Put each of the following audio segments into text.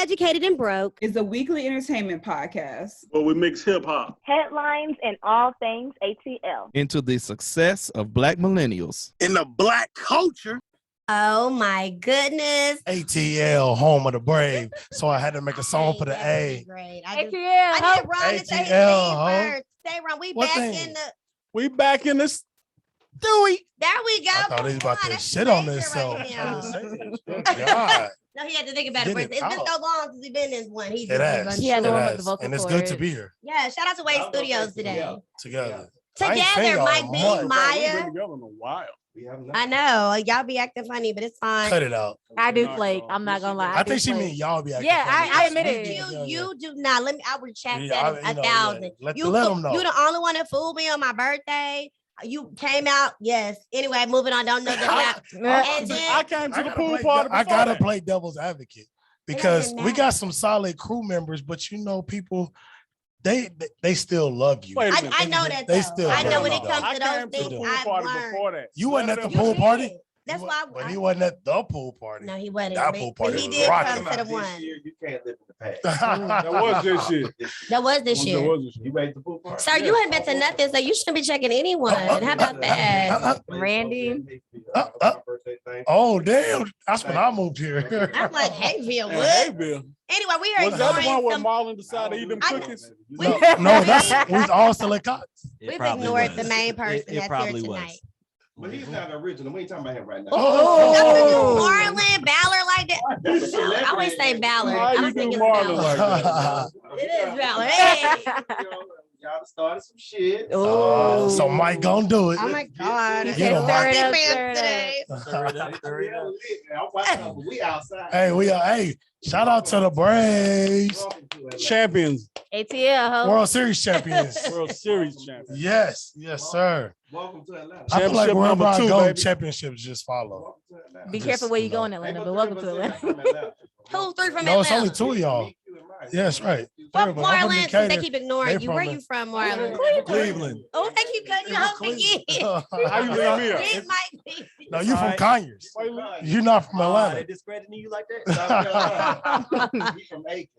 Educated and Broke is a weekly entertainment podcast where we mix hip hop, headlines, and all things ATL into the success of Black millennials in the Black culture. Oh my goodness. ATL, home of the brave. So I had to make a song for the A. Great. ATL. I did Ron to say his name first. Say Ron, we What back thing? in the We back in this Stewie. There we go. I thought he was about to That's shit on major himself. right now. God. No, he had to think about it Get first. it It's been out. so long since he's been in one. He's It has. Yeah, the It one with has. the vocal And it's for good it. to be here Yeah, shout out to Wade Studios today. together. Together, Mike B, much. We've Maya. been together in a while. I know. Y'all be acting funny, but it's fine. Cut it out. I do flake. I'm not gonna lie. I think do she flake. mean y'all be acting Yeah, funny. I admit We it. do. You do not. I would check Yeah, that I- a you know, thousand. yeah. Let You them know. You the only one that fooled me on my birthday. You came out, yes. Anyway, moving on. Don't know that. And then I came to the pool play, party. I before gotta that. play devil's advocate because doesn't we matter. got some solid crew members, but you know, people they still love you. Wait a minute. I know that. They Though. still I know love when you, it though. comes I to came those to the things, pool I've party learned. before that. You wasn't at the You pool did. party. That's You why. wa- when he wasn't at the pool party. No, he wasn't. That but- pool but party he was did rocking. come to the one. You can't live in the past. That was this shit. That was this That year. was this You shit. made the pool party. Sir, you ain't been to nothing, so you shouldn't be checking anyone. How about that? Randy. Oh damn! That's when I moved here. I'm like, Hayville, Hey, what? Bill. Anyway, we are Was that the one ignoring where some. Marlon decided to eat them I- cookies? no, that's we was all still at Cox. We've ignored the main person that's here tonight. But he's not original. We ain't talking about him right now. Oh. Marlan Ballard like that. I always say Ballard. Why I you don't think do it's Marlon Ballard. like that? It is Ballard. Hey. Y'all started some shit. So Mike gonna do it. Oh my God. Get him, Mike. Fans today. We outside. Hey, shout out to the Braves, Champions, ATL. Ho. World Series champions. World Series champions. Yes, sir. Welcome to Atlanta. I feel like Championship wherever number I 2, go, baby. championships just follow. Welcome to Atlanta. Be Just, careful where you you know. go in Atlanta, but welcome to Atlanta. Who? Three from No, it's only Atlanta. 2 of y'all. Yes, right. Fuck Three of 'em. I'm from Marlon, since Decatur. they keep ignoring They you. Where from you from, Marlon? Cleveland. Oh, they keep cutting you off again. How you leave me up? It might be. No, you from Conyers. Why you leave- You're not from They Atlanta. discrediting you like that? He from Aiken.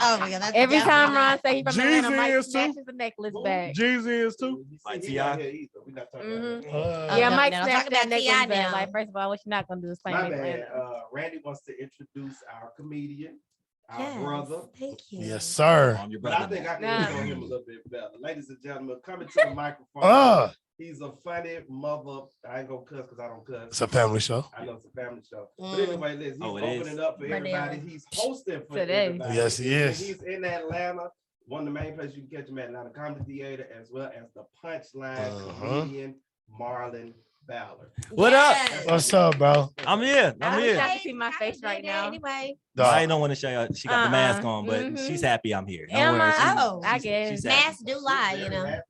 Oh my God. That's Every time definitely- Ron say he from Jeezy Atlanta, Mike is too. snatches the necklace back. Jeezy is too. Like T.I. here either. We not talking about Mhm. that. Yeah, no, Mike no, snatched talk that about necklace T.I. back. now. Like, first of all, what you're not gonna do is play My me. bad. Randy wants to introduce our comedian, our Yes, brother. thank you. Yes, sir. But I think I can Nah. know him a little bit better. Ladies and gentlemen, coming to the microphone. He's a funny mother. I ain't gonna cuss because I don't cuss. It's a family show. I know it's a family show. But Mm. anyway, listen, he's Oh, it opening is? up for Right everybody. there. He's hosting for Today. everybody. Yes, he is. And he's in Atlanta. One of the main places you can catch him at Atlanta Comedy Theater, as well as the Punchline comedian Marlan Ballard. What up? Yes. What's up, bro? I'm here. I I'm wish here. I could see my face right now. Anyway, I don't want to show you. She got the mask on, but Mhm. she's happy I'm here. Don't Am worry. I? Oh, I She's guess. happy. masks do lie, you know.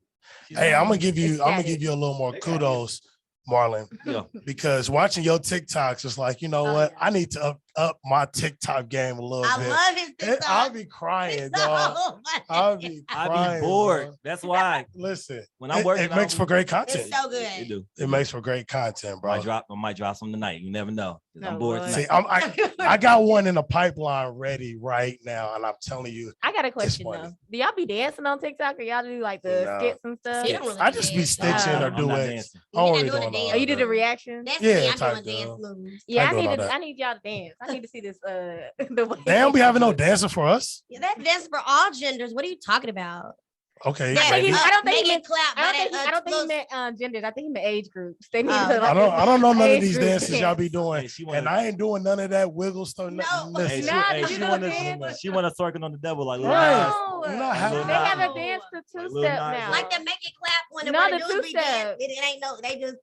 Hey, I'm gonna give you Ecstatic. a little more kudos, Marlon, Yeah. because watching your TikToks is like, you know what? I need to up my TikTok game a little I bit. love his I'll TikTok. be crying, It's dog. so funny. I'll be I crying. be bored. bro. That's why Listen, when I'm working, it makes for great content. It's so It good. do. It makes for great content, bro. I might drop some tonight. You never know. 'Cause I'm Oh, bored Lord. tonight. See, I got one in the pipeline ready right now, and I'm telling you, I got a question funny. though. Do y'all be dancing on TikTok or y'all do like the No. skits and stuff? He don't really I just be dance. stitching or I'm not duets. dancing. I don't He really not doing doing a all dance. Oh, you did that. the reaction? That's Yeah, me. I'm type doing dance deal. moves. Yeah, I doing all that. I need y'all to dance. I need to see this the way. They don't be having no dancing for us. Yeah, that dance for all genders. What are you talking about? Okay, That, maybe. I don't think he make meant- it clap. I don't think he little- meant genders. I think he meant age groups. They need Oh. to, like, I don't know none of age these group dances y'all be dance. doing, Hey, she and wanna- I ain't doing none of that wiggle stuff. No. Listen, Hey, she, Nah, hey, did she you know want dance? to. She want to circle on the devil like Lil Right. Nas. No, You're not having they that. have a dance to Like two Lil step Nas. now. Like the make it clap when the No, one the dudes be two-step. dance. It ain't no. They just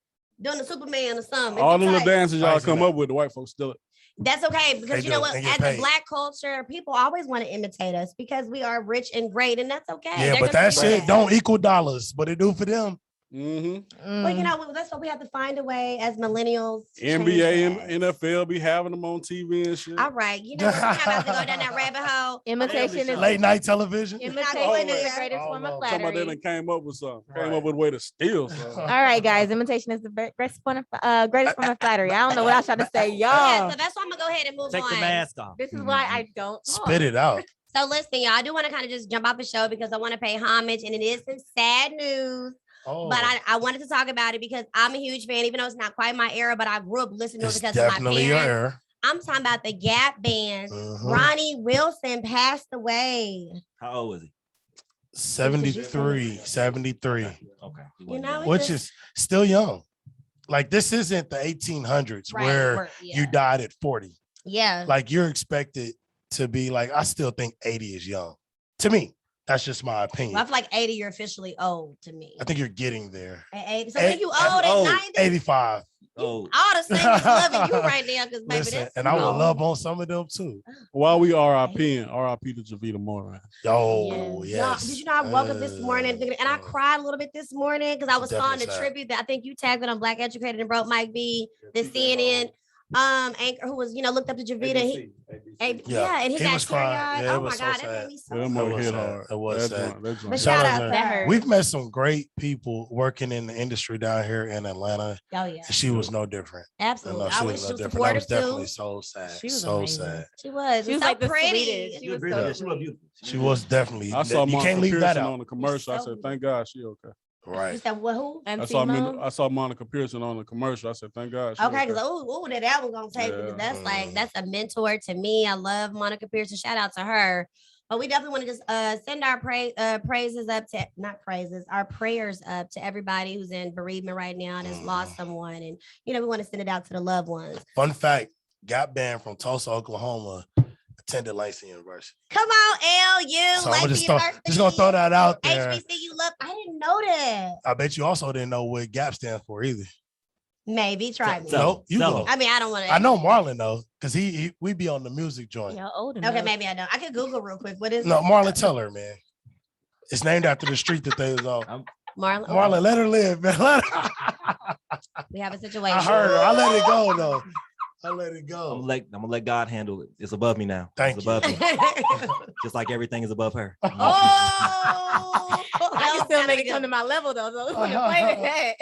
doing the Superman or something. All It's the little tight. dances y'all Nice come enough. up with, the white folks still. That's okay because They you know do. what? They get As a paid. Black culture, people always want to imitate us because we are rich and great, and that's okay. yeah, They're but gonna that do shit don't equal dollars, but it do for them. Mm-hmm. Well, you know, that's what we have to find a way as millennials. to change NBA and that. NFL be having them on TV and shit. All right, you know, we're not about to go down that rabbit hole. Imitation is Late night televiation. imitation Oh, is the yeah. greatest Oh, form of no. Somebody flattery. done came up with something. Came Right. up with a way to steal something. All right, guys. Imitation is the greatest form of flattery. I don't know what I was trying to say, Yeah, y'all. so that's why I'm gonna go ahead and move Take on. the mask off. This is why I don't talk. Spit it out. So listen, y'all, I do want to kind of just jump off the show because I want to pay homage, and it is some sad news. Oh, But I wanted to talk about it because I'm a huge fan, even though it's not quite my era, but I grew up listening to it it's because of my definitely your parents. error. I'm talking about the Gap Band. Mhm. Ronnie Wilson passed away. How old was he? 73. Okay. You know, it's Which just- is still young. Like this isn't the 1800s right, where yeah. you died at 40. Yeah. Like you're expected to be like, I still think 80 is young. To me, that's just my opinion. Well, I feel like 80, you're officially old to me. I think you're getting there. At 80. So Eight- when you old at old. 90, 85. Oh, all the singles loving you right now because baby, Listen, that's and I would old. love on some of them too. While we RIP to Javita Moore. Oh, Y'all, yes. did you know I woke up this morning thinking, and I cried a little bit this morning because I was calling the Definitely sad. tribute that I think you tagged it on Black Educated and Broke Mike B, the CNN anchor who was, looked up to Javita. Yeah, and he got was crying. teary-eyed. Yeah, it Oh my was so God, that sad. made me so That It mother was hit sad. hard. It was That sad. joint- that But joint. Shout shout out out to to her. We've met some great people working in the industry down here in Atlanta. Oh yeah, She was no different. absolutely. She I was wish no she was different. That supportive was definitely too. so sad. She was So amazing. sad. She was. She was so like the pretty. sweetest. She was so She was beautiful. She was definitely. I saw You Monica can't leave that Pearson out. on the commercial. I so said, thank God she okay. You Right. said, well, who? And I saw Monica Pearson on the commercial. I said, thank God she Okay, because that was gonna take Yeah. because that's a mentor to me. I love Monica Pearson. Shout out to her. But we definitely want to just send our praises up to our prayers up to everybody who's in bereavement right now and has lost someone. And we want to send it out to the loved ones. Fun fact: Gap Band from Tulsa, Oklahoma, attended Langston University. Come on, LU. So I'm Langston just University. gonna throw that out there. HBCU love. I didn't know that. I bet you also didn't know what Gap stands for either. Maybe try me. So- No, you tell go. them. I mean, I don't want to. I know Marlon though, because we be on the music joint. Y'all old enough. Okay, maybe I don't. I could Google real quick. What is No, it? Marlon, tell her, man. It's named after the street that they was on. Marlon. Marlon, let her live, man. Let her- We have a situation. I heard her. I let it go though. I let it I'm go. gonna let God handle it. It's above me now. Thank it's you. above me. Just like everything is above her. Oh, I can still make it come to my level though. So wait a minute.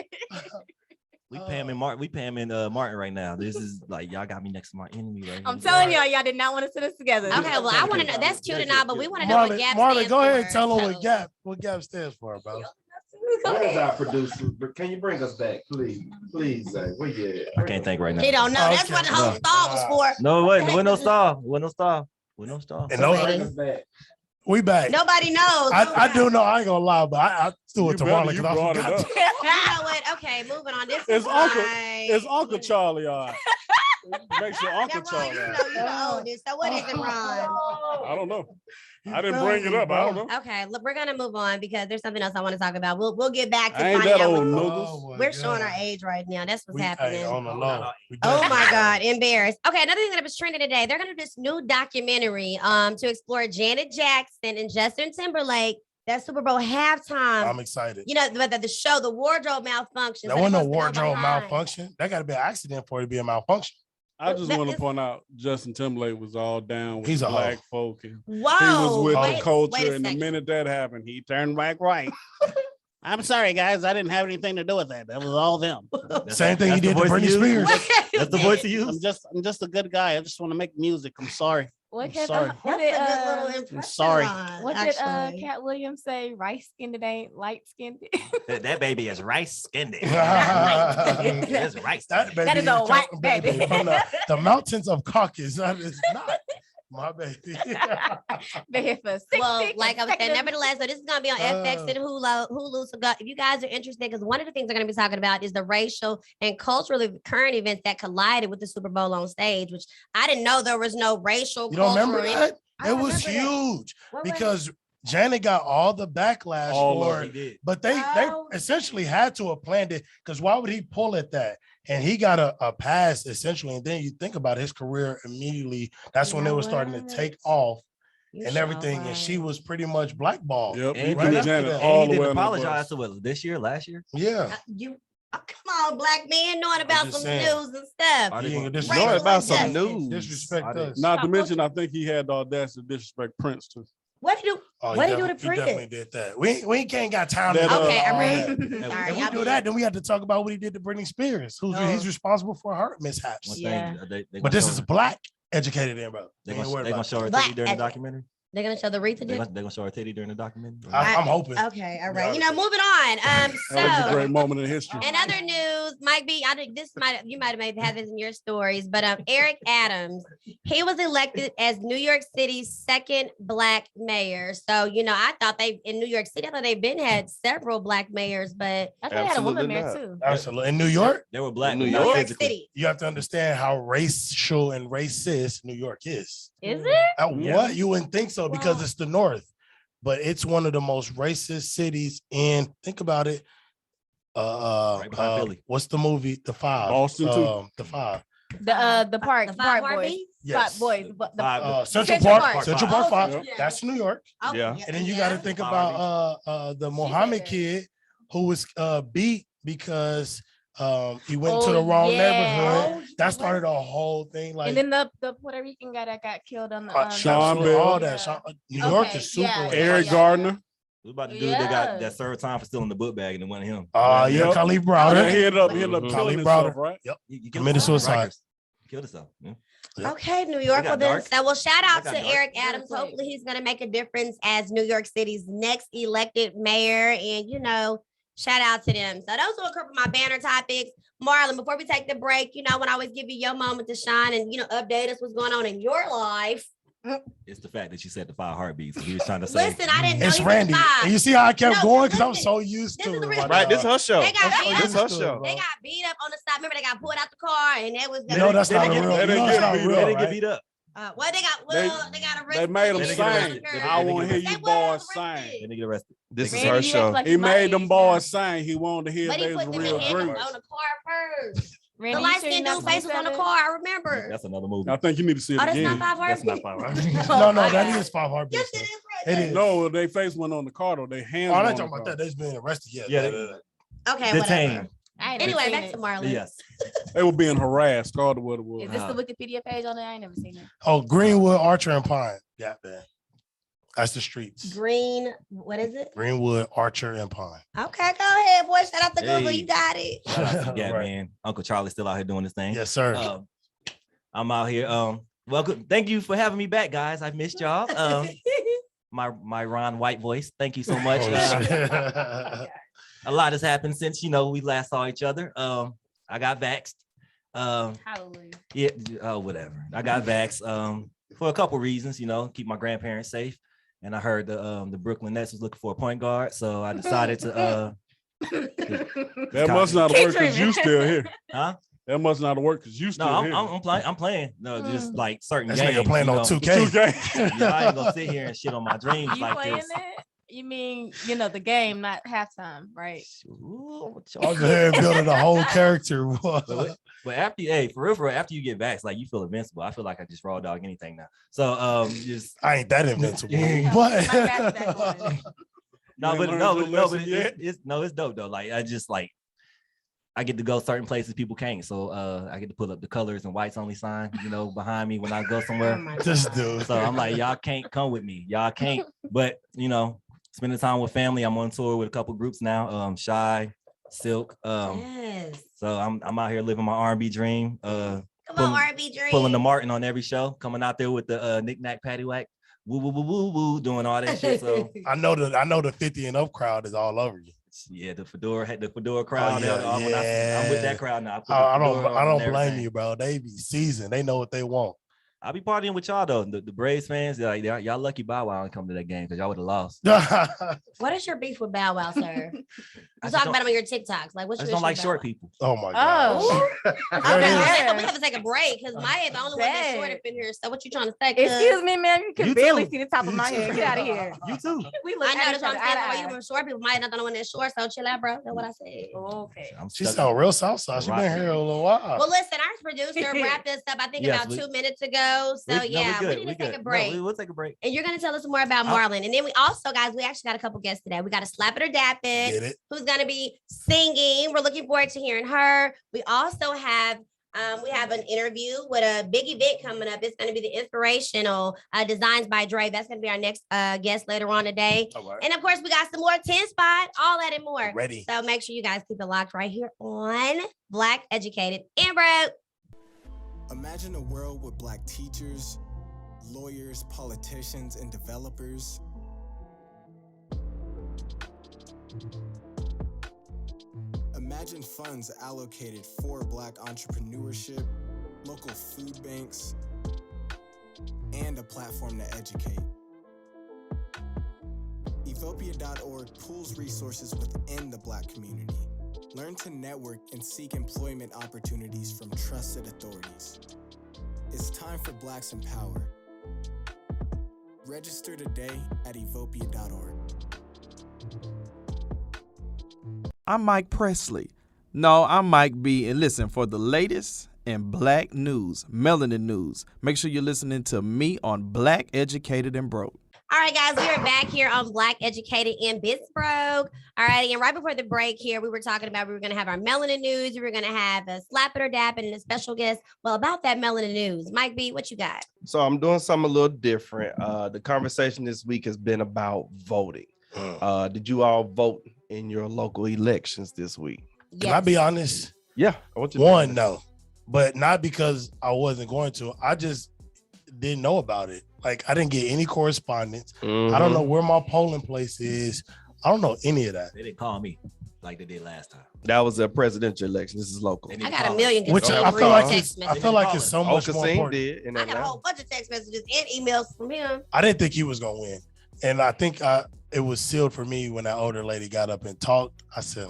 We pay him in Martin. We pay him in Martin right now. This is like y'all got me next to my enemy right I'm here. telling y'all did not want to sit us together. Okay, well, I want to know. That's cute and all, but we want to know what Gap Marlon, stands go ahead for. and tell her So- what Gap stands for, bro. Go Where's ahead. our producer? But can you bring us back, please? Please, Zay. Where you at? I can't think right now. He don't know. That's Okay. what the whole No. star was for. No, wait, we're no star. We're no star. We're no star. And So no, Bring us back. we back. Nobody knows. I do know. I ain't gonna lie, but I threw it You to better- Marlon you because I brought it forgot. up. You know what? Okay, moving on. This It's is Uncle- fine. It's Uncle Charlie, all right. Make sure Uncle Now, Ron, Charlie. you all know right. you the oldest. So what is it, Ron? I don't know. You I didn't feel bring it me, up. I bro? don't know. Okay, look, we're gonna move on because there's something else I want to talk about. We'll get back to I ain't finding that out. old, what- noodles. my We're showing God. our age right now. That's what's We happening. on the low. We Oh definitely my on God, embarrassed. Okay, another thing that was trending today, they're gonna do this new documentary to explore Janet Jackson and Justin Timberlake. That Super Bowl halftime. I'm excited. But the show, the wardrobe malfunction. That wasn't a wardrobe malfunction. That got to be an accident for it to be a malfunction. I just That want to is- point out Justin Timberlake was all down with He's a black hoe. folk. And Whoa. he was with wait- the culture, wait a and the second. minute that happened, he turned back right. I'm sorry, guys. I didn't have anything to do with that. That was all them. Same thing he That's the did to voice Britney you use? Spears. That's the voice you use. I'm just a good guy. I just want to make music. I'm sorry. What I'm did, sorry. what That's did, a good little I'm impression. sorry. Ron, what did actually. Cat Williams say? Rice skinned it ain't light skinned. That baby is rice skinned. That It's rice. baby That is a white from- baby. from the mountains of Caucasus. That is not my baby. Been here for 60 Well, like I was saying, consecutive- nevertheless, so this is gonna be on FX and Hulu. So if you guys are interested, because one of the things we're gonna be talking about is the racial and cultural current events that collided with the Super Bowl on stage, which I didn't know there was no racial. You don't remember cultural- that? I It was remember that. huge What was it? because Janet got all the backlash All for of He it. did. But they Oh. essentially had to have planned it because why would he pull at that? And he got a pass essentially. And then you think about his career immediately. That's when You it know was starting to what? take off. and everything, and she was pretty much blackballed. Yep. And He right did after Janet that. all he the way didn't under the apologize bus. to what, this year, last year. Yeah. Come on, black men knowing about just some saying. news and stuff. Are they He ain't gonna- gonna Know Racial about some injustice. news. Disrespect Are they- us. Not to mention, I think he had the audacity to disrespect Prince too. What do you do? Oh, What he do you do to definitely- he definitely Prince? did that. We can't got time That, to Okay, all all that. right. If Sorry, If we I'll do be- that, then we have to talk about what he did to Britney Spears, he's responsible for her mishaps. One Yeah. thing, they But gonna this show is her- black educated in, bro. They Ain't gonna, worried they gonna about show her Black titty during the educated. documentary. They're gonna show the Aretha They dick? gonna show her titty during the documentary. I'm hoping. Okay, all right. Yeah, You know, moving on. That was a So great moment in history. in other news, might be I think you might have had this in your stories, but Eric Adams, he was elected as New York City's second black mayor. So I thought in New York City, I thought they've had several black mayors, but I think I had a woman Absolutely mayor not. too. Absolutely. In New York, They were black. In New but New not York physically. City. you have to understand how racial and racist New York is. Is it? What? You wouldn't think so because Wow. it's the North, but it's one of the most racist cities in. Think about it. Right behind Philly. What's the movie? The Five. Boston, too. The Five. The park, The Park Five Boys, Heartbeats? Yes. Boys, but the Five. Central Central Park. Park. Central Park Five. Yep. That's New York. Oh, Yeah. And then you got to think Five about the Mohammed there. kid who was beat because he went to the wrong neighborhood. That started a whole thing. Like and then the Puerto Rican guy that got killed on the Sean absolutely, Bell. all that. New York Okay, is super. yeah. racist. Eric Yeah. Gardner. It was about the dude that got that served time for stealing the book bag and it wasn't him. Yeah, Yep. Khalif Yeah, Browder. he ended up Mhm. killing Khalif himself, Browder. right? Yep. He killed Committed himself. suicide. Rikers. Killed himself. Yeah. Okay, New York. got Well, then, dark. shout out That to got dark. Eric Real Adams. quick. Hopefully, he's going to make a difference as New York City's next elected mayor. And, shout out to them. So, those were a couple of my banner topics. Marlon, before we take the break, when I always give you your moment to shine and, update us what's going on in your life. It's the fact that you said the 5 heartbeats. He was trying to say. Listen, I didn't know It's he was Randy. five. And you see how I kept No, going because I'm listen, so used this to is it. the real- my Right, this dog. her show. They got I'm beat so This up. her used to it, show. bro. They got beat up on the side. Remember, they got pulled out the car and that was. No, that's not They real. didn't get- No, they it's didn't not get real, They didn't get right? beat up. They got arrested. They made him They didn't get sing. arrested. They I didn't want to get hear you arrested. boys They were sing. They didn't get arrested. This is Randy, her you act show. like He you my made age them now. boys sing. He wanted to hear But he they was put the them in real handcuffs group. on the car first. Randy, The you light sure skinned you're dude not face was on the 27? car. I remember. That's another movie. I think you need to see it Oh, that's again. not 5 That's heartbeats. not 5 heartbeats. No, that is 5 heartbeats. Yes, it is. It Right is. No, they face went on the car though. They hands. Oh, I'm were not on talking the about car. that. They've been arrested yet. Yeah, Okay, Detained. whatever. I ain't never Anyway, seen back it. to Marlon. Yes. They were being harassed. Called it what it was. Is this the Wikipedia page on there? I ain't never seen it. Oh, Greenwood, Archer, and Pine. Yeah, man. That's the streets. Green, what is it? Greenwood, Archer, and Pine. Okay, go ahead, boy. Shout out to Google. Hey. You got it. Shout out to Gap, Right. man. Uncle Charlie's still out here doing this thing. Yes, sir. I'm out here. Welcome. Thank you for having me back, guys. I missed y'all. My Ron White voice. Thank you so much. Oh, shit. A lot has happened since we last saw each other. I got vaxxed. Hallelujah. Yeah, whatever. I got vaxxed for a couple reasons, keep my grandparents safe. And I heard the Brooklyn Nets was looking for a point guard, so I decided to That must not have worked because you still here. huh? That must not have worked because you No, still here. I'm playing. I'm playing. No, just like certain This games. nigga playing on 2K. 2K. I ain't gonna sit here and shit on my dreams You like playing this. it? You mean, the game, not halftime, right? Ooh, I'm here building a whole character. But after, for real, after you get vaxxed, like you feel invincible. I feel like I just raw dog anything now. So just I ain't that invincible, Yeah. but I got that one. no, You but ain't no, learned but your no, lesson but yet? it's dope though. Like I get to go certain places people can't. So I get to put up the colors and whites only sign, behind me when I go Oh somewhere. my this God. dude. So I'm like, y'all can't come with me. Y'all can't. But spending time with family. I'm on tour with a couple groups now. Shy, Silk. Yes. So I'm out here living my R&B dream. Come pulling- on, RB Dream. Pulling the Martin on every show. Coming out there with the knick-knack paddywhack. Woo woo woo woo woo, doing all that shit. So I know the 50 and up crowd is all over you. yeah, the fedora crowd. yeah, I'm with yeah. that crowd now. put the I fedora on don't and blame everything. you, bro. They be seasoned. They know what they want. I'll be partying with y'all though. The Braves fans, y'all lucky Bow Wow didn't come to that game because y'all would have lost. What is your beef with Bow Wow, sir? I You just talk about don't- him on your TikToks. Like, what's I your just don't issue like with short Bow Wow? people. Oh my god. Oh, Okay, Yeah. we have to take a break because Maya the only one that's short Bad. up in here. So what you trying to say? cuz? excuse me, ma'am. You can You barely too. see the top of my head. Get out of here. You too. We look I know at that's each what I'm other saying. eye Why to you eye. from short people? Maya not the only one that's short. So chill out, bro. That's what I said. Okay. I'm She stuck. sound real Southside. She been here a little while. Well, listen, our producer wrapped us up, I think Yes, about we- 2 minutes ago. show. So We yeah, we good. need We to take good. a break. No, we'll take a break. And you're gonna tell us more about Marlan. And then we also, guys, we actually got a couple guests today. We got a Slap It or Dap Get It, it? who's gonna be singing. We're looking forward to hearing her. We also have an interview with a big event coming up. It's going to be the Inspirational Designs by Dre. That's going to be our next guest later on today. All right. And of course, we got some more 10 spot, all that and more. Ready. So make sure you guys keep it locked right here on Black Educated and Broke. Imagine a world with Black teachers, lawyers, politicians, and developers. Imagine funds allocated for Black entrepreneurship, local food banks, and a platform to educate. Evopia.org pools resources within the Black community. Learn to network and seek employment opportunities from trusted authorities. It's time for Blacks in Power. Register today at evopia.org. I'm Mike Presley. No, I'm Mike B. And listen, for the latest in Black news, Melanin news, make sure you're listening to me on Black Educated and Broke. All right, guys, we are back here on Black Educated and Broke. All right, and right before the break here, we were talking about we were going to have our Melanin news. We were going to have a Slap It or Dap It and a special guest. Well, about that Melanin news, Mike B, what you got? So I'm doing something a little different. The conversation this week has been about voting. Did you all vote in your local elections this week? Can I be honest? Yeah. I want you One, no, but not because I wasn't going to. I just didn't know about it. Like, I didn't get any correspondence. I don't know where my polling place is. I don't know any of that. They didn't call me like they did last time. That was a presidential election. This is local. I got a million Which I feel like it's so much more Kasim important. did in I got a Atlanta. whole bunch of text messages and emails from him. I didn't think he was gonna win, and I think it was sealed for me when that older lady got up and talked. I said,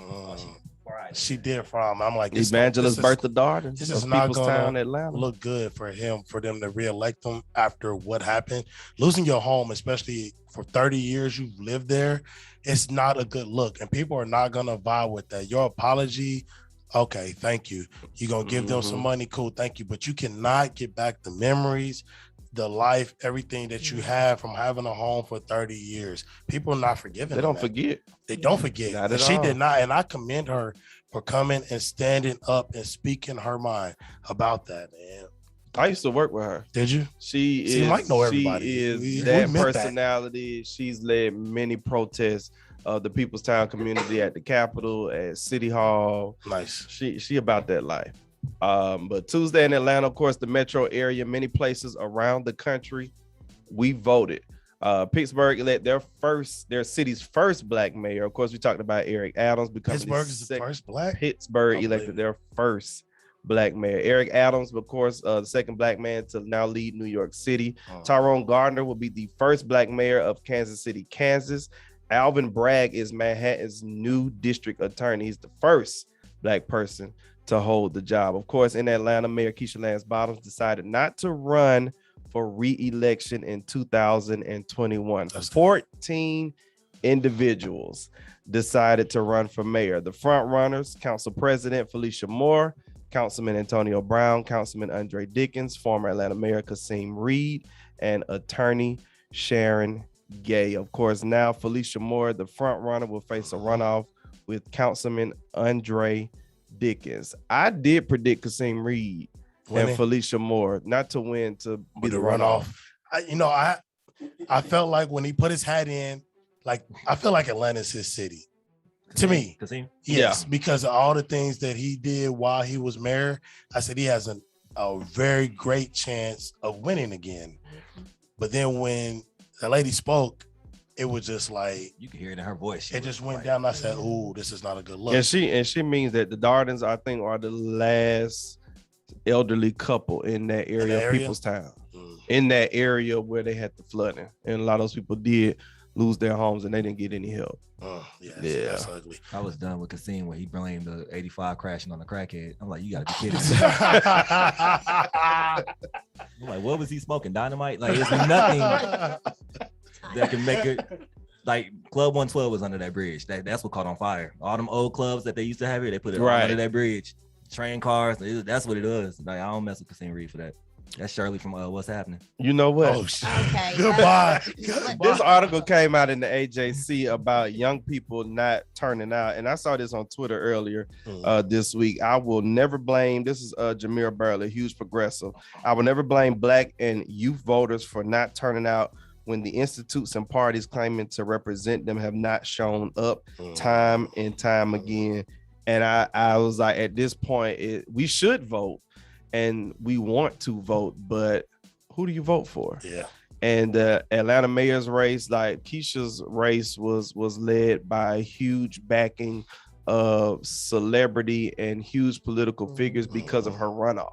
she did from. I'm like, Evangelist Bertha Darden. This is not People's Town, gonna Atlanta. look good for them to reelect him after what happened. Losing your home, especially for 30 years you've lived there, it's not a good look, and people are not gonna vibe with that. Your apology, okay, thank you. You're gonna give them some money, cool, thank you, but you cannot get back the memories, the life, everything that you have from having a home for 30 years. People are not forgiving. They don't forget. They don't forget. Not And at she all. did not, and I commend her for coming and standing up and speaking her mind about that, man. I used to work with her. Did you? She See, is. Mike know everybody. She is We that met that. personality. She's led many protests of the People's Town community at the Capitol, at City Hall. Nice. She about that life. But Tuesday in Atlanta, of course, the metro area, many places around the country, we voted. Pittsburgh elect their city's first Black mayor. Of course, we talked about Eric Adams becoming Pittsburgh is the first Black. Pittsburgh elected their first Black mayor. Eric Adams, of course, the second Black man to now lead New York City. Tyrone Gardner will be the first Black mayor of Kansas City, Kansas. Alvin Bragg is Manhattan's new district attorney. He's the first Black person to hold the job. Of course, in Atlanta, Mayor Keisha Lance Bottoms decided not to run for re-election in 2021. 14 individuals decided to run for mayor. The front runners, Council President Felicia Moore, Councilman Antonio Brown, Councilman Andre Dickens, former Atlanta Mayor Kasim Reed, and Attorney Sharon Gay. Of course, now Felicia Moore, the front runner, will face a runoff with Councilman Andre Dickens. I did predict Kasim Reed and Felicia Moore not to win, to be the runoff. I felt like when he put his hat in, like, I feel like Atlanta's his city. To me, Kasim? yes, because of all the things that he did while he was mayor. I said he has a very great chance of winning again. But then when the lady spoke, it was just like, you can hear it in her voice. It just went down. I said, "Ooh, this is not a good look." And she means that the Dardens, I think, are the last elderly couple in that area of People's Town. In that area where they had the flooding, and a lot of those people did lose their homes and they didn't get any help. That's ugly. I was done with Kasim when he blamed the 85 crashing on the crackhead. I'm like, you gotta be kidding me. I'm like, what was he smoking? Dynamite? Like, there's nothing that can make it. Like, Club 112 was under that bridge. That's what caught on fire. All them old clubs that they used to have here, they put it right under that bridge. Train cars, that's what it was. Like, I don't mess with Kasim Reed for that. That's Shirley from What's Happening. You know what? Oh, shit. Okay. Goodbye. This article came out in the AJC about young people not turning out, and I saw this on Twitter earlier this week. I will never blame. This is Jameer Burley, huge progressive. I will never blame Black and youth voters for not turning out when the institutes and parties claiming to represent them have not shown up time and time again. And I was like, at this point, we should vote. And we want to vote, but who do you vote for? Yeah. And the Atlanta mayor's race, like Keisha's race, was led by huge backing of celebrity and huge political figures because of her runoff.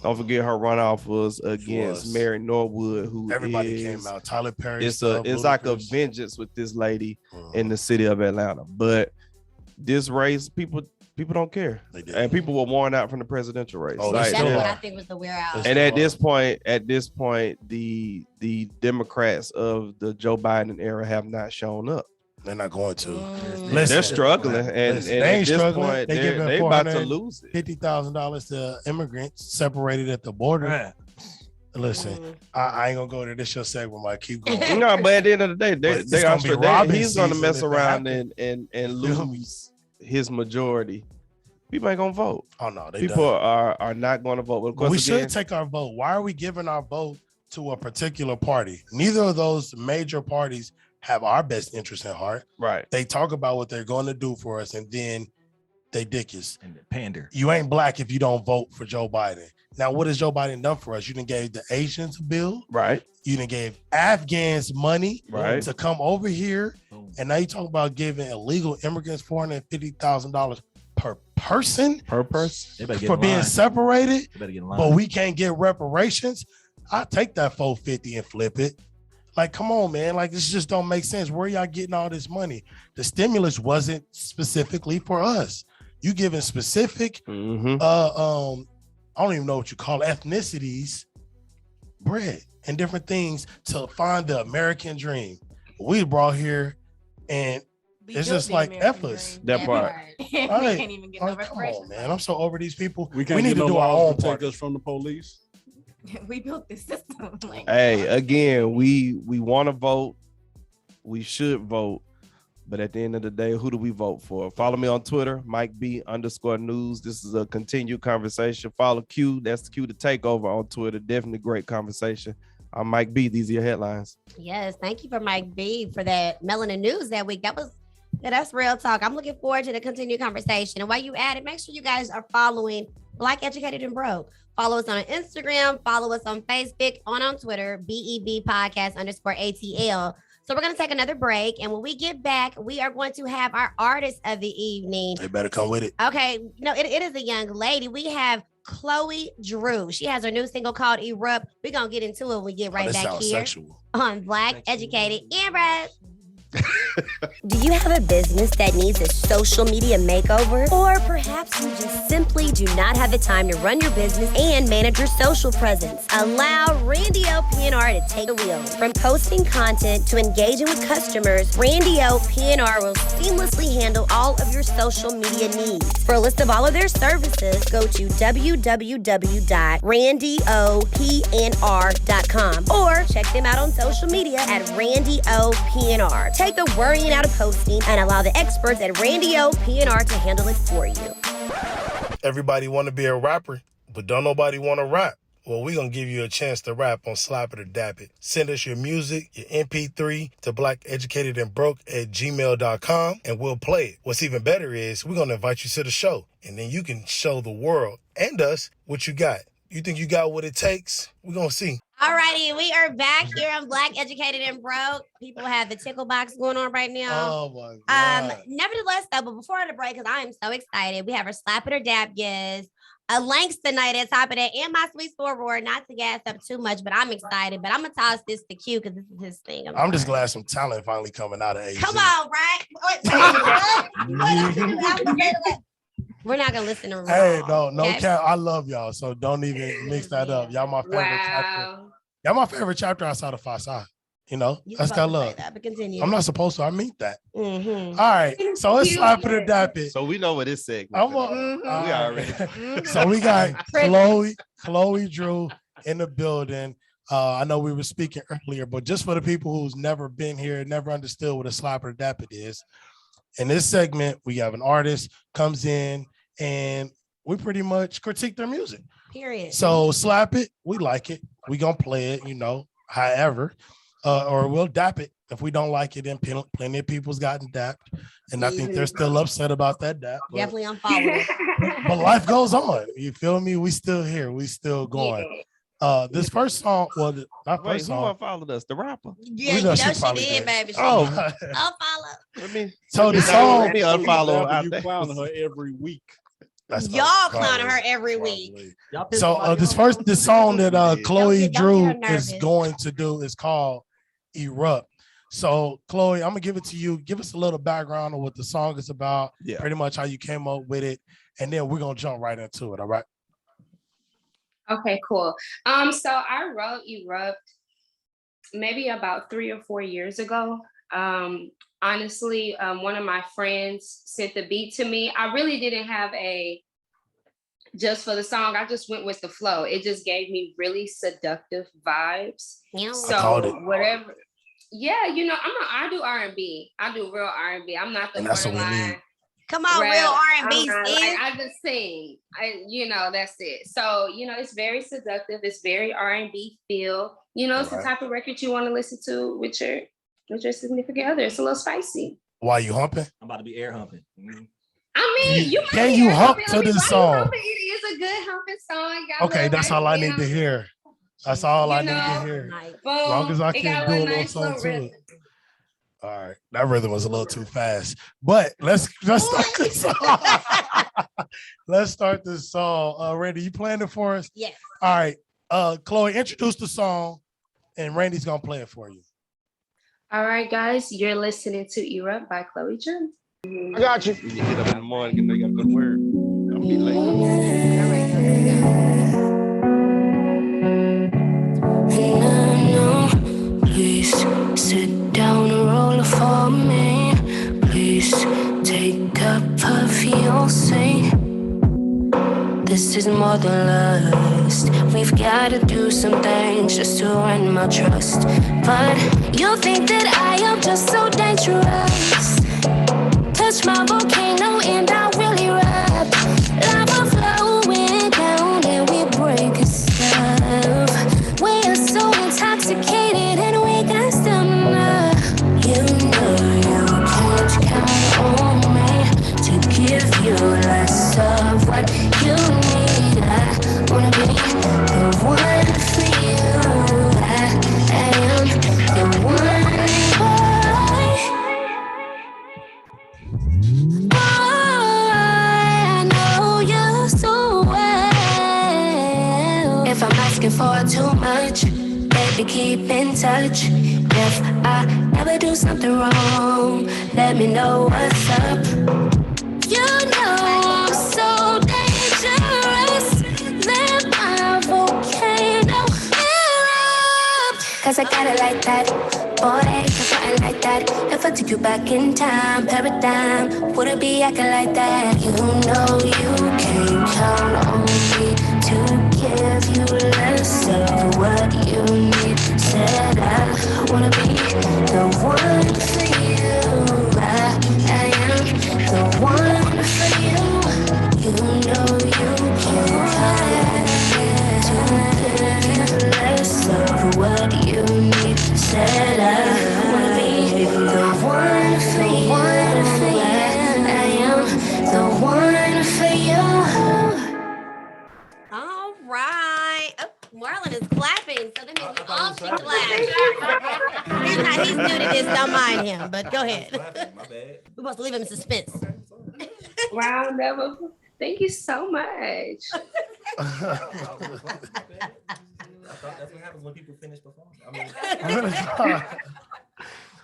Don't forget her runoff was against Mary Norwood, who everybody came out. Tyler Perry. It's like a vengeance with this lady in the city of Atlanta. But this race, people don't care, and people were worn out from the presidential race. That's what I think was the wear out. And at this point, the Democrats of the Joe Biden era have not shown up. They're not going to. They're struggling, and they at ain't this struggling. point, They about to lose it. $50,000 to immigrants separated at the border. Listen, I ain't gonna go there. This your segment, Mike. Keep going. No, but at the end of the day, he's gonna mess season around and lose his majority. People ain't gonna vote. Oh no, people are not gonna vote. But of course, we should take our vote. Why are we giving our vote to a particular party? Neither of those major parties have our best interest in heart. Right. They talk about what they're going to do for us, and then they dick us and pander. You ain't Black if you don't vote for Joe Biden. Now, what has Joe Biden done for us? You done gave the Asians a bill. Right. You done gave Afghans money to come over here. And now you talk about giving illegal immigrants $450,000 per person for being separated. But we can't get reparations. I take that $450 and flip it. Like, come on, man. Like, this just don't make sense. Where y'all getting all this money? The stimulus wasn't specifically for us. You giving specific, I don't even know what you call it, ethnicities, bread and different things to find the American dream. We brought here, and it's just like F us. That part. We can't even get no Come on, man. I'm so over these people. We can't need get to no do our laws own to part. take us from the police. We built this system. Hey, again, we want to vote. We should vote. But at the end of the day, who do we vote for? Follow me on Twitter, MikeB_news. This is a continued conversation. Follow Q. That's Q to take over on Twitter. Definitely great conversation. I'm Mike B. These are your headlines. Yes, thank you for Mike B for that Melanin News that week. That's real talk. I'm looking forward to the continued conversation. And while you at it, make sure you guys are following Black Educated and Broke. Follow us on Instagram, follow us on Facebook, on Twitter, BEB podcast _ATL. So we're going to take another break. And when we get back, we are going to have our artist of the evening. They better come with it. Okay. No, it is a young lady. We have KhloeDreww. She has her new single called Erupt. We're going to get into it when we get right back here sexual. On Black Educated and Broke. Do you have a business that needs a social media makeover? Or perhaps you just simply do not have the time to run your business and manage your social presence? Allow Randy O PNR to take the wheel. From posting content to engaging with customers, Randy O PNR will seamlessly handle all of your social media needs. For a list of all of their services, go to www.randyopnr.com or check them out on social media at Randy O PNR. Take the worrying out of posting and allow the experts at Randy O PNR to handle it for you. Everybody want to be a rapper, but don't nobody want to rap. Well, we're going to give you a chance to rap on Slap It or Dap It. Send us your music, your MP3 to blackeducatedandbroke@gmail.com and we'll play it. What's even better is we're going to invite you to the show, and then you can show the world and us what you got. You think you got what it takes? We're going to see. All righty, we are back here on Black Educated and Broke. People have the tickle box going on right now. Oh my God. Nevertheless, though, but before the break, because I am so excited, we have our Slap It or Dap guest, a Langston night at top of that, and my Sz4 roar, not to gas up too much, but I'm excited. But I'm gonna toss this to Q because this is his thing. I'm just glad some talent finally coming out of AZ. Come on, right? We're not gonna listen to. Hey, no cap. I love y'all, so don't even mix that up. Y'all my favorite chapter. Y'all my favorite chapter outside of Phi. You know, that's got love. That, but continue. I'm not supposed to. I mean that. Mm-hmm. All right, so it's Slap It or Dap It. So we know what this segment. We already. So we got KhloeDreww in the building. I know we were speaking earlier, but just for the people who's never been here, never understood what a slapper dap it is. In this segment, we have an artist comes in and we pretty much critique their music. Period. So slap it, we like it. We gonna play it, you know, however, or we'll dap it. If we don't like it, then plenty of people's gotten dapped. And I think they're still upset about that dap. Definitely unfollow. But life goes on. You feel me? We still here. We still going. This first song, well, not Wait, first who song. unfollowed us? The rapper. Yeah, We know she she probably did, did. baby. She Oh. unfollow. Let me. So the let song, me unfollow out You there. clowning her every week. that's Y'all probably- clowning her every week. probably. Y'all pissed So somebody this off? song that Don't get KhloeDreww her is nervous. going to do is called Erupt. So Chloe, I'm gonna give it to you. Give us a little background on what the song is about, Yeah. pretty much how you came up with it, and then we're gonna jump right into it. All right. Okay, cool. So I wrote Erupt maybe about 3 or 4 years ago. Honestly, one of my friends sent the beat to me. I really didn't have just for the song. I just went with the flow. It just gave me really seductive vibes. Yeah. So I called it. whatever. Yeah, you know, I do R&B. I do real R&B. I'm not the And that's what we borderline. need. Come on, rap. real I'm R&B, not, sis. like, I just sing. That's it. So, it's very seductive. It's very R&B feel. It's the Alright. type of record you want to listen to with your significant other. It's a little spicy. Why you humping? I'm about to be air humping. Mhm. I mean, you Can might you hear hump humping. to I mean, this why you song? humping? It is a good humping song. Got a Okay, little that's nice, all I need to hear. That's all I need to hear. Boom. As long as I It can got do a little nice something to rhythm. it. All right, that rhythm was a little too fast, but let's start this song. Let's start this song. Randy, you playing it for us? Yes. All right, Chloe, introduce the song, and Randy's gonna play it for you. All right, guys, you're listening to Erupt by KhloeDreww. I got you. You get up in the morning, you know you got to go to work. Don't be late. Please sit down and roll it for me. Please take a puff, you'll see. This is more than lust. We've gotta do some things just to earn my trust. But you think that I am just so dangerous. Touch my volcano and I really rap. Lava flowing down and we break stuff. We are so intoxicated and we got stamina. You know you can't count on me to give you less of what you need. I wanna be the one for you. I am the one boy. I know you so well. If I'm asking for too much, baby, keep in touch. If I ever do something wrong, let me know what's up. You know I'm so dangerous. Let my volcano erupt. Cause I got it like that. Boy, cause I like that. If I took you back in time, paradigm, would it be acting like that? You know you can count on me to give you less of what you need. Said I wanna be the one for you. I am the one for you. You know you can count on me to give you less of what you need. Said I wanna be the one for you. I am the one for you. All right. Oh, Marlan is clapping, so that means we all should clap. He's new to this, don't mind him, but go ahead. My bad. We're supposed to leave him in suspense. Wow, never. Thank you so much. I thought that's what happens when people finish performing. I mean,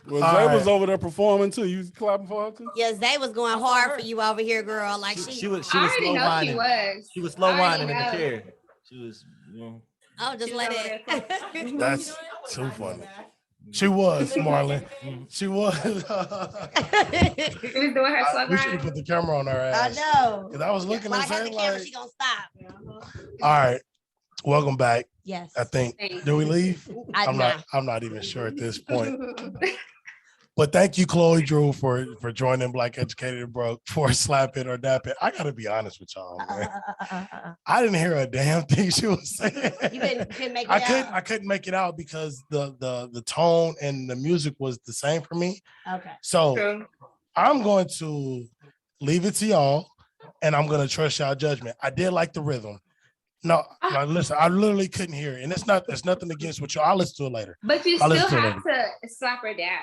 Well, All Zay right. was over there performing too. You was clapping for her too? Yeah, Zay was going hard for you over here, girl. Like she was I already slow know whining. she was. She was slow I already whining in the know. chair. She was, oh, just let it. That's too funny. She was, Marlon. She was. She was doing her slow We should have grind. put the camera on her I ass. know. Because I was looking When I at got her the camera, like, she gonna stop. all right. welcome back. Yes. I think. Thank Do we leave? I'm not even sure at this point. But thank you, KhloeDreww, for joining Black Educated and Broke for Slap It or Dap It. I gotta be honest with y'all, man. I didn't hear a damn thing she was saying. You couldn't make it out. I couldn't make it out because the tone and the music was the same for me. Okay. So True. I'm going to leave it to y'all, and I'm gonna trust y'all judgment. I did like the rhythm. No, listen, I literally couldn't hear it, and it's nothing against what y'all. I'll listen to it later. But you I'll still listen to it have to slap her down.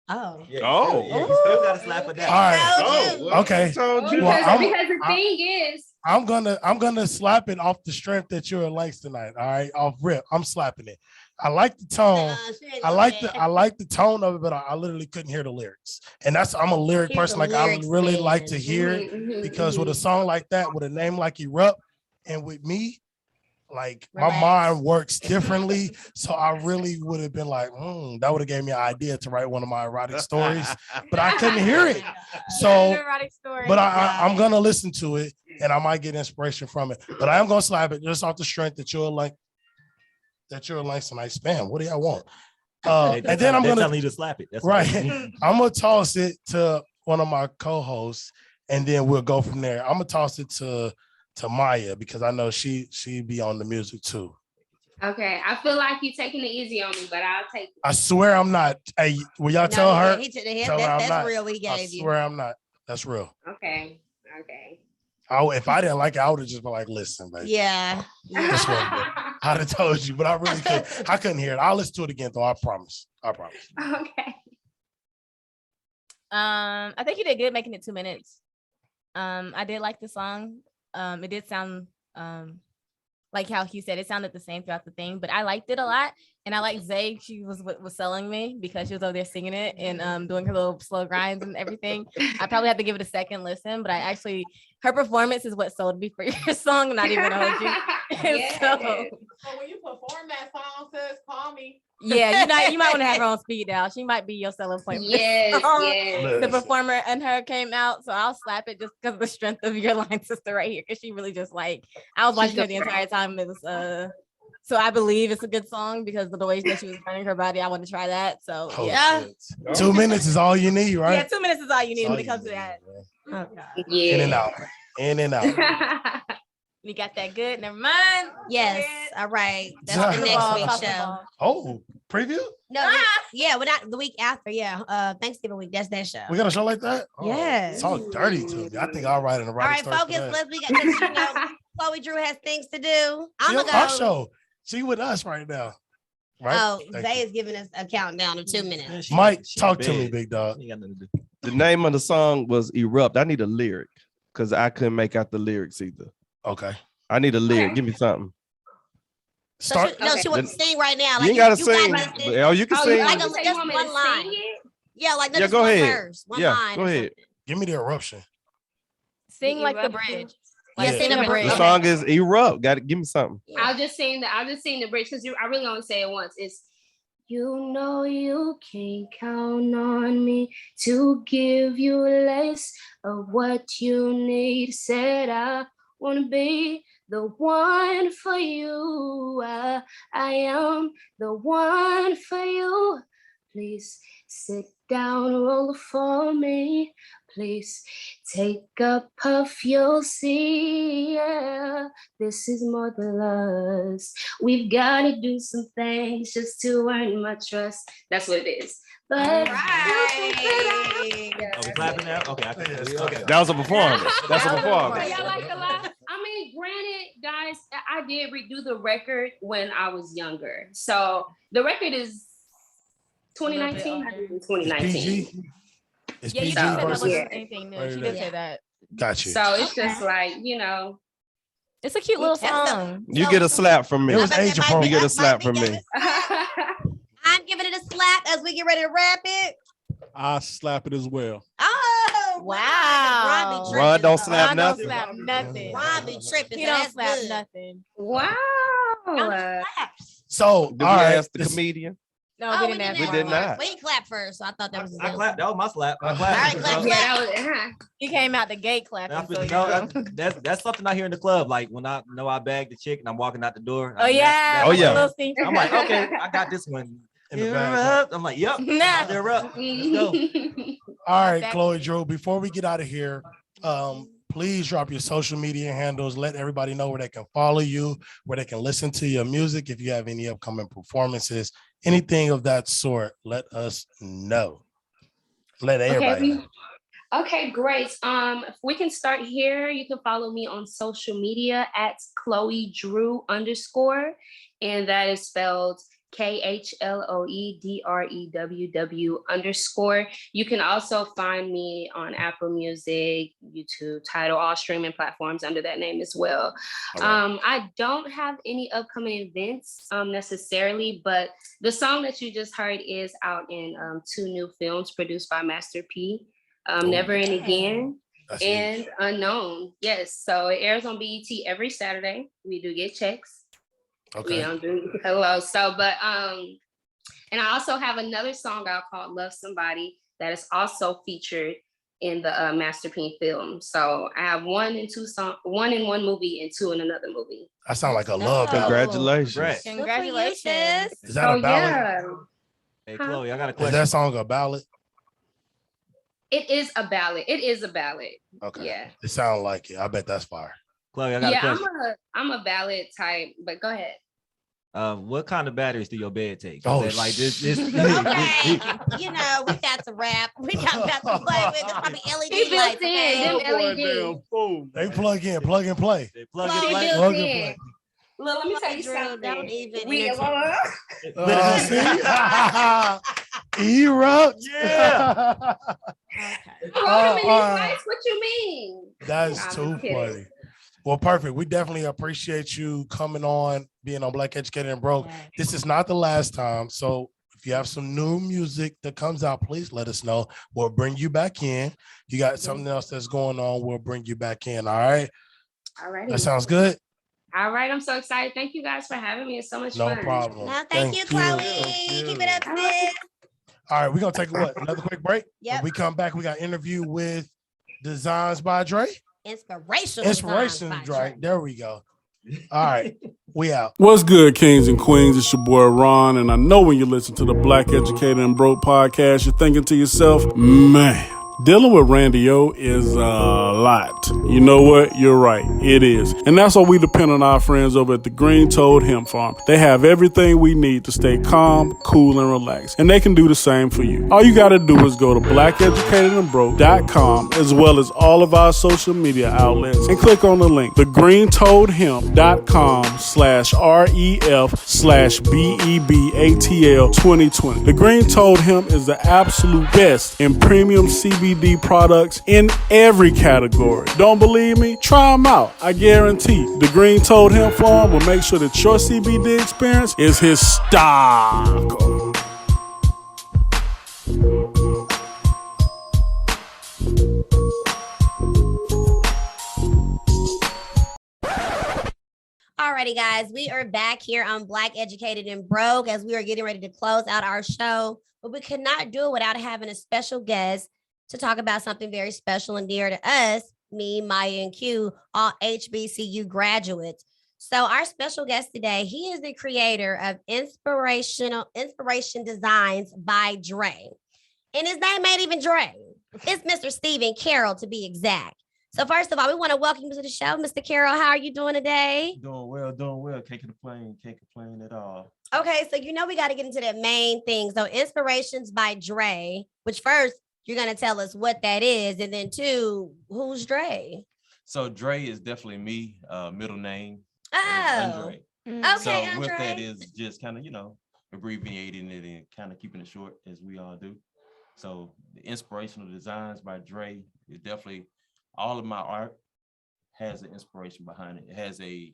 Oh. Yeah, you still gotta slap it down. All right. Okay. Because the thing is, I'm gonna slap it off the strength that you're likes tonight. All right, off rip. I'm slapping it. I like the tone. I like the tone of it, but I literally couldn't hear the lyrics. And I'm a lyric person. Like I really like to hear it because with a song like that, with a name like Erupt, and with me, like my mind works differently. So I really would have been like, that would have gave me an idea to write one of my erotic stories, but I couldn't hear it. So, but I'm gonna listen to it and I might get inspiration from it. But I am gonna slap it just off the strength that you're like tonight's spam. What do y'all want? And then I'm gonna tell you to slap it. That's right. I'm gonna toss it to one of my co-hosts, and then we'll go from there. I'm gonna toss it to Maya because I know she be on the music too. okay, I feel like you're taking it easy on me, but I'll take it. I swear I'm not. Hey, will y'all tell her? That's real. We gave you. I swear I'm not. That's real. Okay. If I didn't like it, I would have just been like, listen, baby. Yeah. This one, I'd have told you, but I really couldn't. I couldn't hear it. I'll listen to it again, though. I promise. Okay. I think you did good making it 2 minutes. I did like the song. It did sound like how he said it sounded the same throughout the thing, but I liked it a lot. And I like Zay, she was selling me because she was over there singing it and doing her little slow grinds and everything. I probably had to give it a second listen, but her performance is what sold me for your song, not even hold you. So when you perform that song, sis, call me. Yeah, you might want to have her on speed dial. She might be your selling point. Yes. The performer and her came out, so I'll slap it just because of the strength of your line sister right here. Because she really just I was watching her the entire time. It was so I believe it's a good song because of the way that she was running her body. I want to try that. So yeah. 2 minutes is all you need, right? Yeah, 2 minutes is all you need when it comes to that. Oh God. Yeah. In and out. We got that good. Never mind. Yes. All right. That's the next week's show. Oh, preview? No. We're not the week after. Yeah. Thanksgiving week. That's that show. We got a show like that? Yes. Talk dirty to me. I think I'll write it in the All right, focus. KhloeDreww has things to do. I'm gonna go. Our show. She with us right now. Right? Oh, Zay is giving us a countdown of 2 minutes. Mike, talk to me, big dog. The name of the song was Erupt. I need a lyric because I couldn't make out the lyrics either. Okay. I need a lyric. Give me something. She wants to sing right now. Like you gotta sing. You can sing. Like just one line. Yeah, like just go one ahead. verse. One line. Go ahead. Give me the eruption. Sing like the bridge. Yeah, sing the bridge. The song is Erupt. Got to give me something. I'll just sing the bridge because I really only say it once. It's you know you can count on me to give you less of what you need. Said I wanna be the one for you. I am the one for you. Please sit down, roll for me. Please take a puff, you'll see. Yeah, this is more than lust. We've got to do some things just to earn my trust. That's what it is. But right. Are we clapping now? Okay. That was a performance. That's a performance. Y'all like a lot? I mean, granted, guys, I did redo the record when I was younger. So the record is 2019. 2019. It's PG versus anything new. She did say that. Got you. So it's just like, it's a cute little song. You get a slap from me. It was age appropriate. You get a slap from me. I'm giving it a slap as we get ready to wrap it. I slap it as well. Oh wow! Ron don't slap nothing. Don't slap nothing. Ron be tripping. He don't slap nothing. Wow. So did we ask the comedian? No, we didn't have We did not. We clapped first, so I thought that was. I clapped. That was my slap. I All right, clapped. clap, Yeah, clap. that was. He came out the gate clapping. So That's something I hear in the club. Like when I know I bagged the chick and I'm walking out the door. Oh yeah. Oh, yeah. I'm like, okay, I got this one. In the You're bag. up. I'm like, yep. Nah. They're up. Let's go. All right, Exactly. KhloeDreww, before we get out of here, please drop your social media handles. Let everybody know where they can follow you, where they can listen to your music. If you have any upcoming performances, anything of that sort, let us know. Let everybody know. Okay, great. If we can start here. You can follow me on social media at KhloeDreww_, and that is spelled KhloeDreww_. You can also find me on Apple Music, YouTube, Tidal, all streaming platforms under that name as well. I don't have any upcoming events necessarily, but the song that you just heard is out in 2 new films produced by Master P. Never and Again and Unknown. Yes, so it airs on BET every Saturday. We do get checks. Okay. We don't do hello. So, but and I also have another song out called Love Somebody that is also featured in the Master P film. So I have 1 in 2 songs, 1 in one movie and 2 in another movie. That sounds like a love. Congratulations. Congratulations. Is that a ballad? Yeah. Hey, Chloe, I got a Is question. that song a ballad? It is a ballad. It is a ballad. Okay. Yeah. It sounds like it. I bet that's fire. Chloe, I got a Yeah, question. I'm a ballad type, but go ahead. What kind of batteries do your bed take? Oh, Is that like this. Okay, you know, we got to rap. We got to play with. There's probably LED He built lights. in Okay? them Boy, LED. damn fool. They plug in, plug and play. They plug He it like built Plug and in. play. Look, let me tell you Drew, something. don't even We entertain. See? Erupt. Yeah. Throw them in these lights. What you mean? That's I'm too kidding. funny. Well, perfect. We definitely appreciate you coming on, being on Black Educated and Broke. This is not the last time. So if you have some new music that comes out, please let us know. We'll bring you back in. You got something else that's going on, we'll bring you back in. All right. All right. That sounds good. All right. I'm so excited. Thank you guys for having me. It's so much No fun. problem. No, thank you, Chloe. Keep it up, sis. All right, we're gonna take another quick break. Yep. When we come back, we got an interview with Designs by Dre. Inspirational Inspirational Dre. There we go. All right, we out. What's good, kings and queens? It's your boy Ron, and I know when you listen to the Black Educated and Broke podcast, you're thinking to yourself, man, dealing with Randy O is a lot. You know what? You're right. It is. And that's why we depend on our friends over at the Green Toad Hemp Farm. They have everything we need to stay calm, cool, and relaxed. And they can do the same for you. All you got to do is go to blackeducatedandbroke.com as well as all of our social media outlets and click on the link, thegreentoadhemp.com/REF/BEBATL2020. The Green Toad Hemp is the absolute best in premium CBD products in every category. Don't believe me? Try them out. I guarantee the Green Toad Hemp Farm will make sure that your CBD experience is historical. Alrighty, guys, we are back here on Black Educated and Broke as we are getting ready to close out our show, but we could not do it without having a special guest to talk about something very special and dear to us, me, Maya, and Q, all HBCU graduates. So our special guest today, he is the creator of Inspiration Designs by Dre. And his name ain't even Dre. It's Mr. Stephen Carroll, to be exact. So first of all, we want to welcome you to the show. Mr. Carroll, how are you doing today? Doing well. Can't complain at all. Okay, so you know we got to get into that main thing. So Inspirations by Dre, which first, you're going to tell us what that is. And then two, who's Dre? So Dre is definitely me, middle name. Oh, Andre. okay, So Andre. with that is just kind of, abbreviating it and kind of keeping it short as we all do. So the Inspirational Designs by Dre is definitely, all of my art has an inspiration behind it. It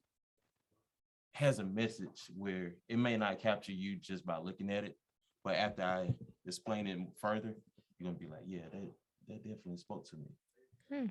has a message where it may not capture you just by looking at it, but after I explain it further, you're gonna be like, yeah, that definitely spoke to me.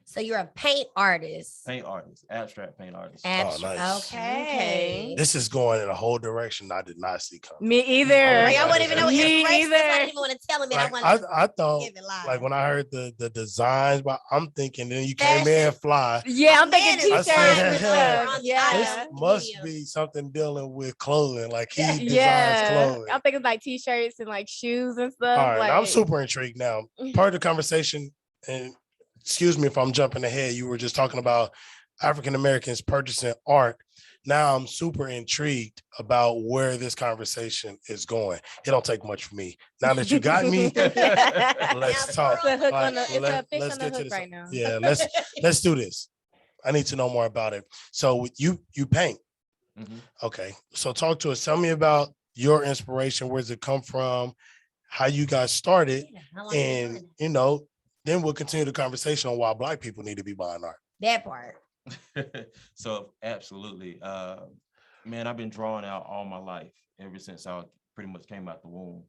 So you're a paint artist. Paint artist, abstract paint artist. Nice. Okay. This is going in a whole direction I did not see coming. Me either. Like, I wouldn't even know what Me inspiration is. I either. didn't even want to tell him it. Like, I I thought, give it live. like when I heard the designs, but I'm thinking then you Fashion. came in fly. Yeah, I'm thinking Man, t-shirts. it's and fine. stuff. This Yeah. must be something dealing with clothing. Like he designs Yeah. clothing. I'm thinking like t-shirts and like shoes and stuff. All right, like, now I'm super intrigued now. Part of the conversation, and excuse me if I'm jumping ahead, you were just talking about African Americans purchasing art. Now I'm super intrigued about where this conversation is going. It don't take much for me. Now that you got me, let's talk. It's a hook Like, on the, it's a fish let's on the get to hook this. right now. Yeah, let's do this. I need to know more about it. So you paint. Mhm. Okay. So talk to us. Tell me about your inspiration. Where's it come from? How you got started? And then we'll continue the conversation on why Black people need to be buying art. That part. So absolutely, man, I've been drawing out all my life ever since I pretty much came out the womb.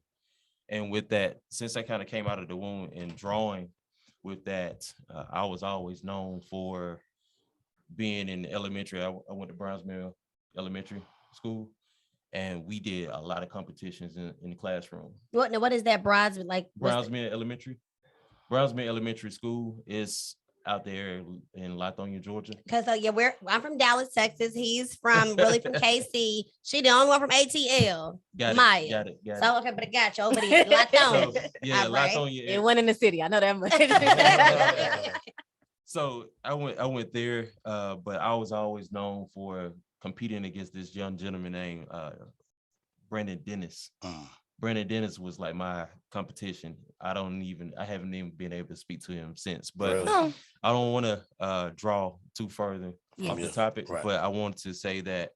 And with that, since I kind of came out of the womb and drawing with that, I was always known for being in elementary. I went to Brownsmill Elementary School, and we did a lot of competitions in the classroom. What is that Brownsmill like? Brownsmill Elementary. Brownsmill Elementary School is out there in Lithonia, Georgia. Because I'm from Dallas, Texas. He's from KC. She the only one from ATL. Got Maya. Got it. So okay, but I got you over there. Lithonia. So, yeah, Lithonia. It went in the city. I know that much. So I went there, but I was always known for competing against this young gentleman named Brandon Dennis. Brandon Dennis was like my competition. I haven't even been able to speak to him since, but Really? I don't want to draw too further off the topic, right. but I want to say that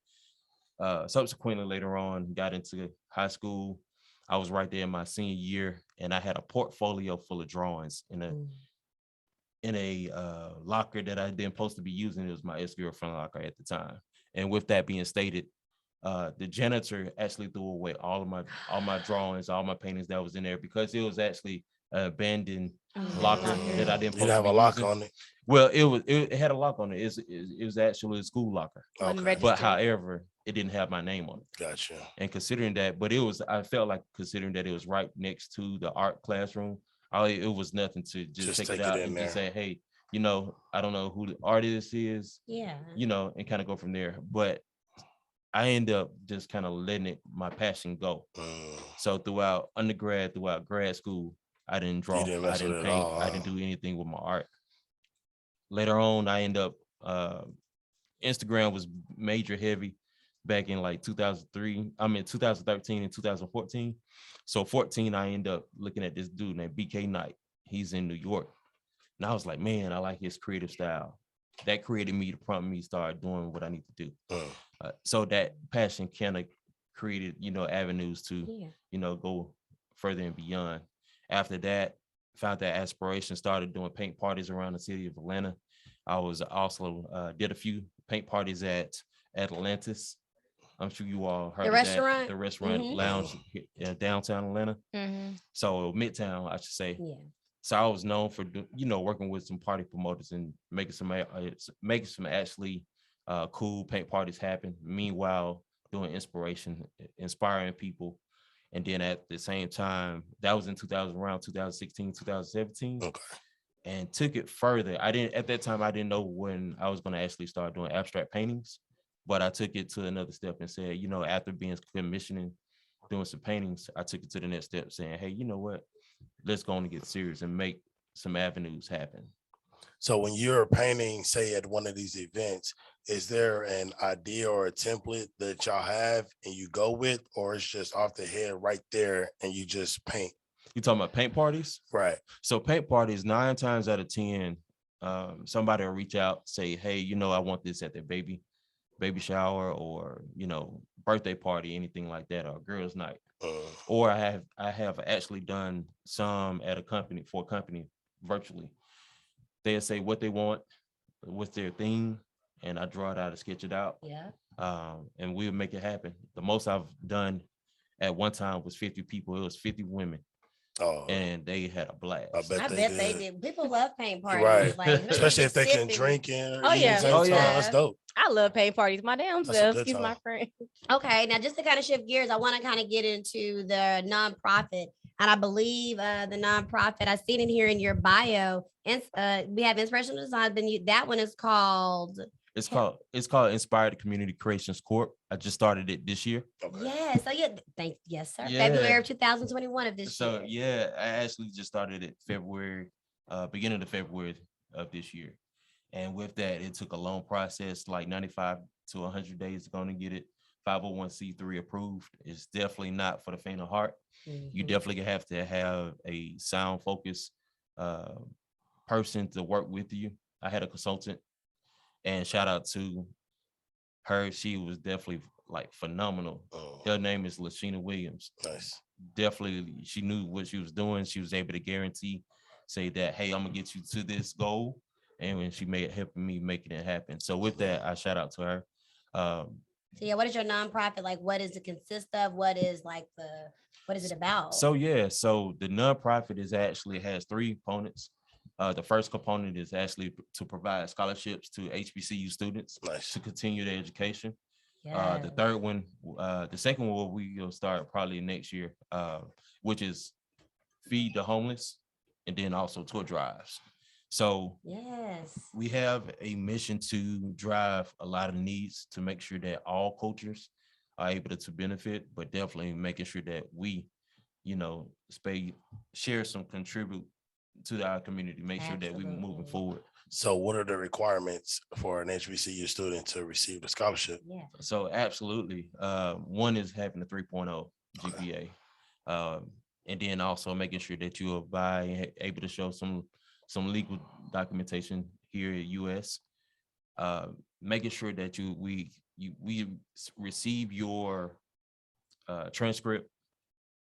subsequently later on, got into high school. I was right there in my senior year, and I had a portfolio full of drawings in a locker that I didn't supposed to be using. It was my ex-girlfriend locker at the time. And with that being stated, the janitor actually threw away all my drawings, all my paintings that was in there, because it was actually an abandoned locker that I didn't. Did it have a lock on it? Well, it had a lock on it. It was actually a school locker. Okay. But however, it didn't have my name on it. Gotcha. And considering that, I felt like considering that it was right next to the art classroom, it was nothing to just take it out and just say, hey, I don't know who the artist is. Yeah. And kind of go from there. But I ended up just kind of letting my passion go. So throughout undergrad, throughout grad school, I didn't draw, I didn't paint, I didn't do anything with my art. Later on, I ended up, Instagram was major heavy back in like 2013 and 2014. So 14, I ended up looking at this dude named BK Knight. He's in New York. And I was like, man, I like his creative style. That created me to prompt me to start doing what I need to do. So that passion kind of created, avenues to, go further and beyond. After that, found that aspiration, started doing paint parties around the city of Atlanta. I was also did a few paint parties at Atlantis. I'm sure you all heard of that. The restaurant lounge in downtown Atlanta. So Midtown, I should say. Yeah. So I was known for, working with some party promoters and making some actually cool paint parties happen. Meanwhile, doing inspiring people. And then at the same time, that was in around 2016, 2017. Okay. And took it further. At that time, I didn't know when I was going to actually start doing abstract paintings, but I took it to another step and said, after being commissioning, doing some paintings, I took it to the next step saying, hey, you know what? Let's go on and get serious and make some avenues happen. So when you're painting, say at one of these events, is there an idea or a template that y'all have and you go with, or it's just off the head right there and you just paint? You talking about paint parties? Right. So paint parties, 9 times out of 10, somebody will reach out, say, hey, I want this at their baby shower or, birthday party, anything like that, or girls' night. Or I have actually done some at a company virtually. They'll say what they want, what's their theme, and I draw it out and sketch it out. Yeah. And we'll make it happen. The most I've done at one time was 50 people. It was 50 women. and they had a blast. I bet they did. People love paint parties, Right? like Especially if they can sipping. drink in. Oh yeah, That's dope. I love paint parties. My damn That's a self. good Excuse my time. friend. Okay, now just to kind of shift gears, I want to kind of get into the nonprofit, and I believe the nonprofit I seen it here in your bio, and we have Inspirational Design. Then that one is called. It's called Inspired Community Creations Corp. I just started it this year. Yeah, so yeah, yes, sir. Yeah. February of 2021 of this year. So yeah, I actually just started it beginning of February of this year. And with that, it took a long process, like 95 to 100 days going to get it 501c3 approved. It's definitely not for the faint of heart. You definitely have to have a sound focus person to work with you. I had a consultant, and shout out to her. She was definitely like phenomenal. Her name is Lashina Williams. Nice. Definitely, she knew what she was doing. She was able to guarantee, say that, hey, I'm gonna get you to this goal. And when she helping me making it happen. So with that, I shout out to her. So yeah, what is your nonprofit like? What does it consist of? What is it about? So the nonprofit has 3 components. The first component is actually to provide scholarships to HBCU students to continue their education. The third one, the second one we will start probably next year, which is feed the homeless, and then also tour drives. So we have a mission to drive a lot of needs to make sure that all cultures are able to benefit, but definitely making sure that we, contribute to our community, make sure that we're moving forward. So what are the requirements for an HBCU student to receive the scholarship? Yeah. So absolutely. One is having a 3.0 GPA. And then also making sure that you are able to show some legal documentation here at US. Making sure that we receive your transcript,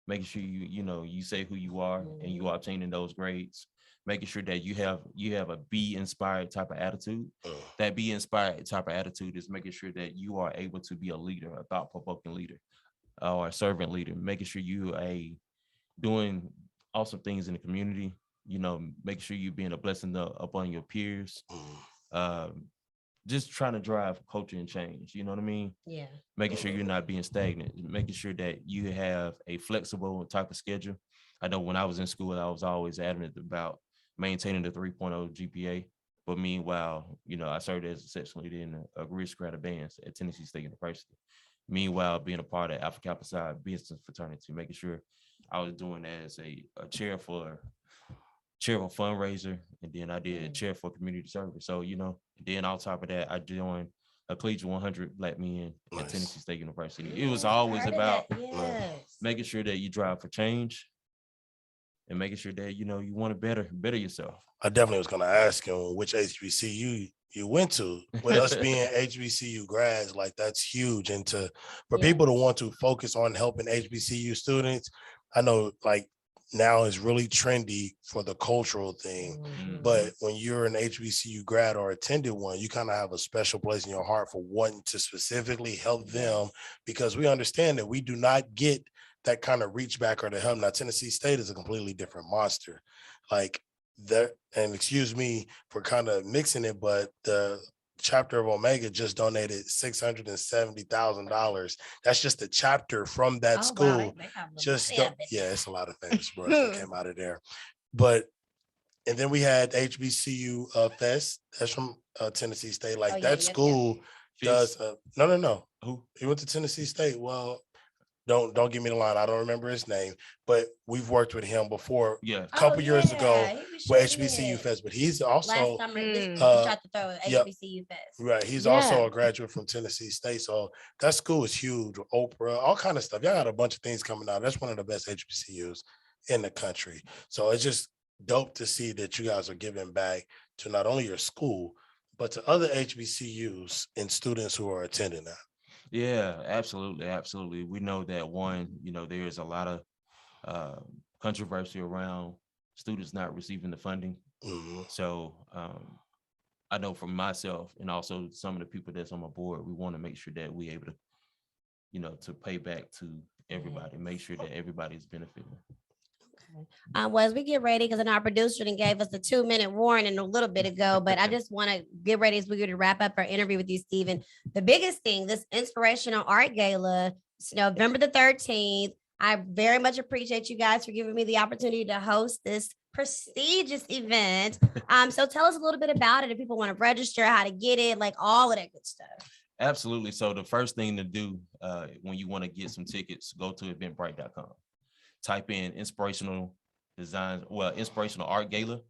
making sure you say who you are and you are obtaining those grades, making sure that you have a be inspired type of attitude. That be inspired type of attitude is making sure that you are able to be a leader, a thought-provoking leader, or a servant leader, making sure you are doing awesome things in the community, making sure you're being a blessing upon your peers. Just trying to drive culture and change, you know what I mean? Yeah. Making sure you're not being stagnant, making sure that you have a flexible type of schedule. I know when I was in school, I was always adamant about maintaining the 3.0 GPA. But meanwhile, I served as a section leader in a Greece grad bands at Tennessee State University. Meanwhile, being a part of Alpha Kappa Psi business fraternity, making sure I was doing as a chair for fundraiser, and then I did a chair for community service. So, then on top of that, I joined a collegiate 100 Black men at Tennessee State University. It was always about making sure that you drive for change and making sure that, you want to better yourself. I definitely was going to ask him which HBCU you went to. With us being HBCU grads, like that's huge. And for people to want to focus on helping HBCU students, I know like now is really trendy for the cultural thing. But when you're an HBCU grad or attended one, you kind of have a special place in your heart for wanting to specifically help them, because we understand that we do not get that kind of reach back or to help. Now, Tennessee State is a completely different monster. Like that, and excuse me for kind of mixing it, but the chapter of Omega just donated $670,000. That's just a chapter from that school. Wow. It's a lot of famous bros that came out of there. And then we had HBCU Fest. That's from Tennessee State. Like school does. No. Who? He went to Tennessee State. Well, don't give me the line. I don't remember his name, but we've worked with him before. Yeah, a couple years ago with HBCU Fest. But he's also last summer tried to throw HBCU Fest. Right, he's also a graduate from Tennessee State. So that school is huge. Oprah, all kind of stuff. Y'all got a bunch of things coming out. That's one of the best HBCUs in the country. So it's just dope to see that you guys are giving back to not only your school, but to other HBCUs and students who are attending that. Yeah, absolutely. We know that there's a lot of controversy around students not receiving the funding. So I know for myself and also some of the people that's on my board, we want to make sure that we're able to, to pay back to everybody, make sure that everybody's benefiting. Well, as we get ready, because I know our producer then gave us the 2-minute warning a little bit ago, but I just want to get ready as we go to wrap up our interview with you, Stephen. The biggest thing, this Inspirational Art Gala, it's November the 13th. I very much appreciate you guys for giving me the opportunity to host this prestigious event. So tell us a little bit about it if people want to register, how to get it, like all of that good stuff. Absolutely. So the first thing to do when you want to get some tickets, go to eventbrite.com. Type in Inspirational Art Gala.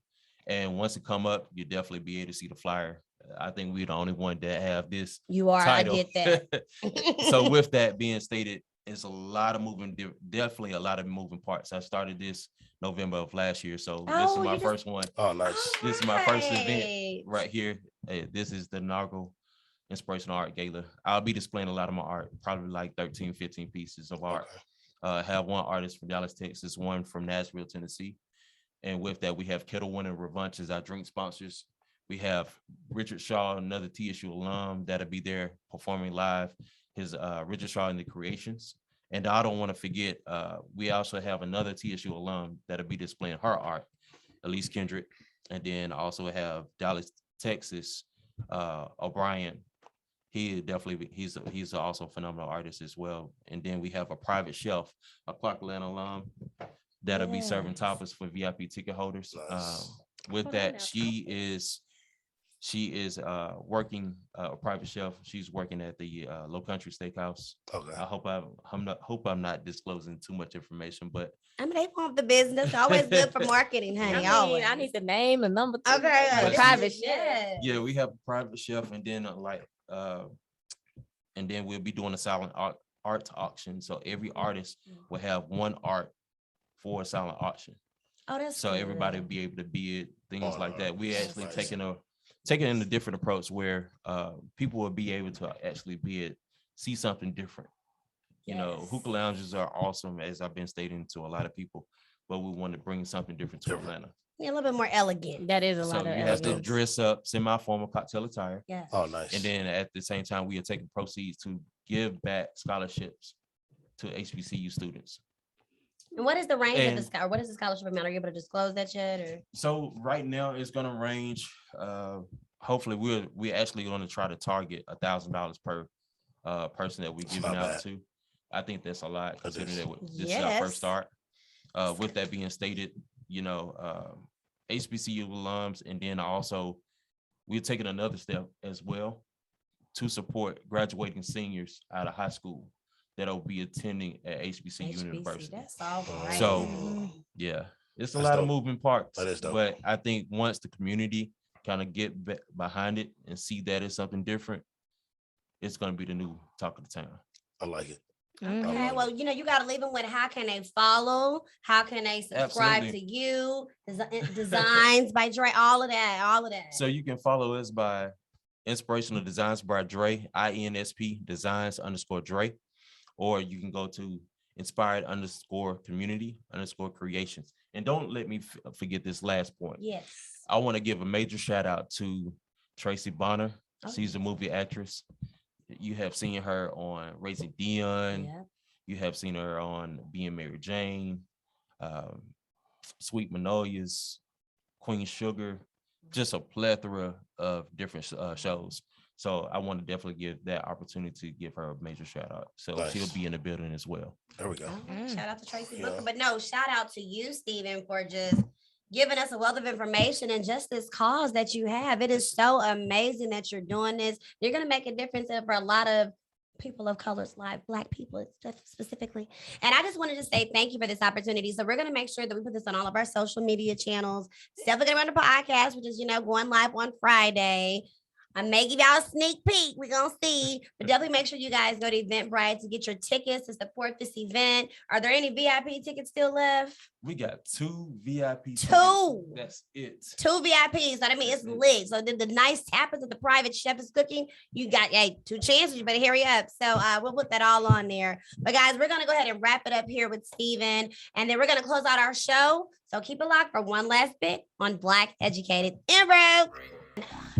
And once it come up, you'll definitely be able to see the flyer. I think we're the only one that have this. You are, title. I get that. So with that being stated, it's a lot of definitely a lot of moving parts. I started this November of last year. So this is my first one. Oh, nice. This is my first event right here. This is the inaugural Inspirational Art Gala. I'll be displaying a lot of my art, probably like 13, 15 pieces of art. Have one artist from Dallas, Texas, one from Nashville, Tennessee. And with that, we have Kettle One and Revanche as our drink sponsors. We have Richard Shaw, another TSU alum, that'll be there performing live. His Richard Shaw and the Creations. And I don't want to forget, we also have another TSU alum that'll be displaying her art, Elise Kendrick. And then also have Dallas, Texas, O'Brien. He's also a phenomenal artist as well. And then we have a private chef, a Clarkland alum, that'll be serving tapas for VIP ticket holders. With that, she is working a private chef. She's working at the Low Country Steakhouse. Okay. I hope I'm not disclosing too much information, but I mean, they want the business. Always good for marketing, honey. Always. I need the name and number too. Okay. The private chef. Yeah, we have a private chef, and then and then we'll be doing a silent art auction. So every artist will have one art for a silent auction. Oh, that's so good. Everybody will be able to bid things like that. We're actually taking in a different approach where people will be able to actually see something different. You know, hookah lounges are awesome, as I've been stating to a lot of people, but we want to bring something different to Atlanta. Yeah, a little bit more elegant. That is a So lot of you have to dress up semi-formal cocktail attire. Yes. Oh, nice. And then at the same time, we are taking proceeds to give back scholarships to HBCU students. And what is the range of the scholarship? What is the scholarship amount? Are you able to disclose that yet? Or So right now it's going to range. Hopefully, we're actually going to try to target $1,000 per person that we're giving out to. I think that's a lot considering that this is our first start. With that being stated, you know, HBCU alums, and then also we're taking another step as well to support graduating seniors out of high school that'll be attending at HBCU University. That's all right. So yeah, it's a lot of moving parts, dope. but I think once the community kind of get behind it and see that it's something different, it's going to be the new talk of the town. I like it. Okay, well, you know, you got to leave them with how can they follow, how can they subscribe to you, Designs by Dre, all of that. So you can follow us by Inspirational Designs by Dre, INSP Designs _Dre, or you can go to inspired_community_creations. And don't let me forget this last point. Yes. I want to give a major shout out to Tracy Bonner. She's a movie actress. You have seen her on Raising Dion. Yeah. You have seen her on Being Mary Jane, Sweet Magnolias, Queen Sugar, just a plethora of different shows. So I want to definitely give that opportunity to give her a major shout out. So she'll be in the building as well. There we go. Shout out to Tracy Booker, but no, shout out to you, Stephen, for just giving us a wealth of information and just this cause that you have. It is so amazing that you're doing this. You're going to make a difference for a lot of people of color's life, Black people specifically. And I just wanted to say thank you for this opportunity. So we're going to make sure that we put this on all of our social media channels. It's definitely going to run the podcast, which is, you know, going live on Friday. I may give y'all a sneak peek. We're going to see. But definitely make sure you guys go to Eventbrite to get your tickets to support this event. Are there any VIP tickets still left? We got 2 VIP tickets. 2. That's it. 2 VIPs. So I mean, it's lit. So the nice tapas that the private chef is cooking, you got 2 chances. You better hurry up. So we'll put that all on there. But guys, we're going to go ahead and wrap it up here with Stephen. And then we're going to close out our show. So keep it locked for one last bit on Black Educated and Broke.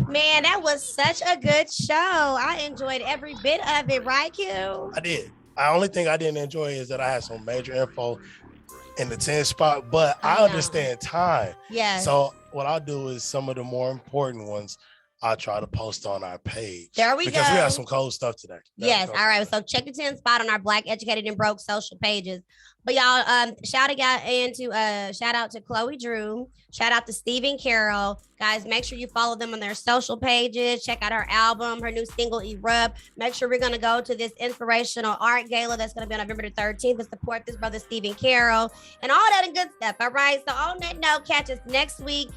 Man, that was such a good show. I enjoyed every bit of it, right, Q? I did. The only thing I didn't enjoy is that I had some major info in the 10th spot, but I know. understand time. Yes. So what I'll do is some of the more important ones I'll try to post on our page. There we because go. we have some cold stuff today. Yes. All right. So check the 10th spot on our Black Educated and Broke social pages. But y'all, shout out to KhloeDreww. Shout out to Stephen Carroll. Guys, make sure you follow them on their social pages. Check out her album, her new single, Erupt. Make sure we're going to go to this Inspirational Art Gala that's going to be on November the 13th and support this brother, Stephen Carroll, and all that and good stuff. All right. So on that note, catch us next week.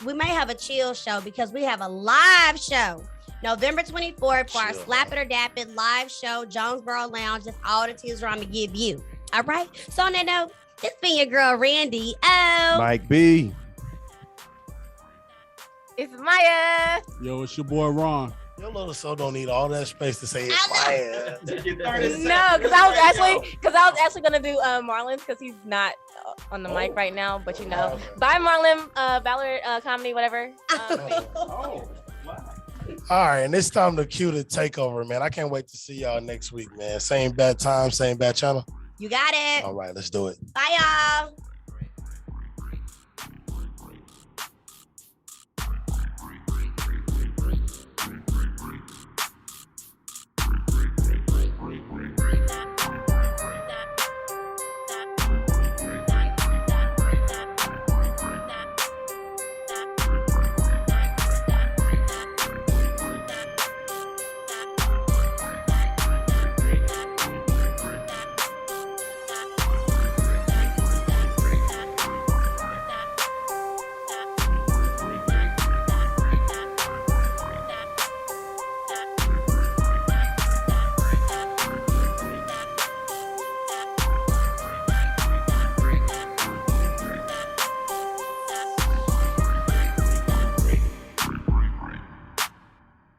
We may have a chill show because we have a live show November 24th for our Slap It or Dap It live show, Jonesboro Lounge. That's all the teaser I'm going to give you. All right. So on that note, it's been your girl, Randy. Oh, Mike B. It's Maya. Yo, it's your boy Ron. Your little soul don't need all that space to say it's Maya. No, because I was actually gonna do Marlon because he's not on the mic right now. But you know, bye Marlan Ballard comedy, whatever. All right, and it's time to cue the takeover, man. I can't wait to see y'all next week, man. Same bad time, same bad channel. You got it. All right, let's do it. Bye, y'all.